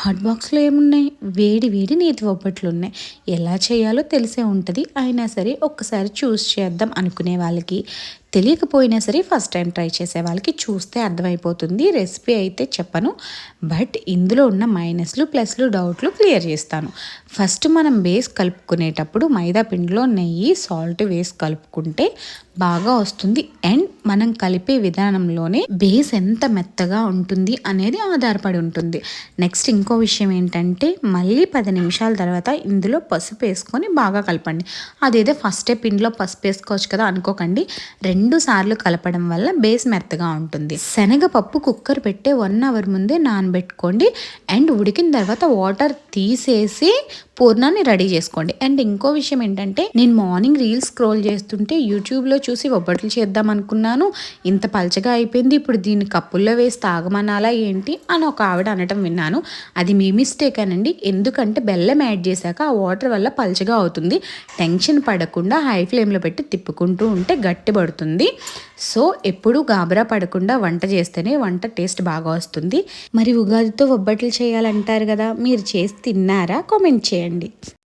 Hot బాక్స్లో ఏమున్నాయి, వేడి వేడి నేతి ఒబ్బట్లు ఉన్నాయి. ఎలా చేయాలో తెలిసే ఉంటుంది. అయినా సరే ఒక్కసారి చూస్ చేద్దాం అనుకునే వాళ్ళకి, తెలియకపోయినా సరే ఫస్ట్ టైం ట్రై చేసే వాళ్ళకి చూస్తే అర్థమైపోతుంది. రెసిపీ అయితే చెప్పను, బట్ ఇందులో ఉన్న మైనస్లు ప్లస్లు డౌట్లు క్లియర్ చేస్తాను. ఫస్ట్ మనం బేస్ కలుపుకునేటప్పుడు మైదా పిండిలో నెయ్యి సాల్ట్ వేసి కలుపుకుంటే బాగా వస్తుంది. అండ్ మనం కలిపే విధానంలోనే బేస్ ఎంత మెత్తగా ఉంటుంది అనేది ఆధారపడి ఉంటుంది. నెక్స్ట్ ఇంకో విషయం ఏంటంటే, మళ్ళీ 10 నిమిషాల తర్వాత ఇందులో పసుపు వేసుకొని బాగా కలపండి. అదేదో ఫస్టే పిండిలో పసుపు వేసుకోవచ్చు కదా అనుకోకండి. 2 సార్లు కలపడం వల్ల బేస్ మెత్తగా ఉంటుంది. శనగపప్పు కుక్కర్ పెట్టే 1 అవర్ ముందే నానబెట్టుకోండి. అండ్ ఉడికిన తర్వాత వాటర్ తీసేసి పూర్ణాన్ని రెడీ చేసుకోండి. అండ్ ఇంకో విషయం ఏంటంటే, నేను మార్నింగ్ రీల్స్ స్క్రోల్ చేస్తుంటే యూట్యూబ్లో చూసి ఒబ్బట్లు చేద్దాం అనుకున్నాను. ఇంత పలచగా అయిపోయింది, ఇప్పుడు దీన్ని కప్పుల్లో వేసి తాగమనాలా ఏంటి అని ఒక ఆవిడ అనటం విన్నాను. అది మీ మిస్టేక్ అనండి. ఎందుకంటే బెల్లం యాడ్ చేశాక ఆ వాటర్ వల్ల పలచగా అవుతుంది. టెన్షన్ పడకుండా హై ఫ్లేమ్లో పెట్టి తిప్పుకుంటూ ఉంటే గట్టి పడుతుంది. సో ఎప్పుడూ గాబరా పడకుండా వంట చేస్తేనే వంట టేస్ట్ బాగా వస్తుంది. మరి ఉగాదితో ఒబ్బట్లు చేయాలంటారు కదా, మీరు చేసి తిన్నారా? కామెంట్ చేయండి.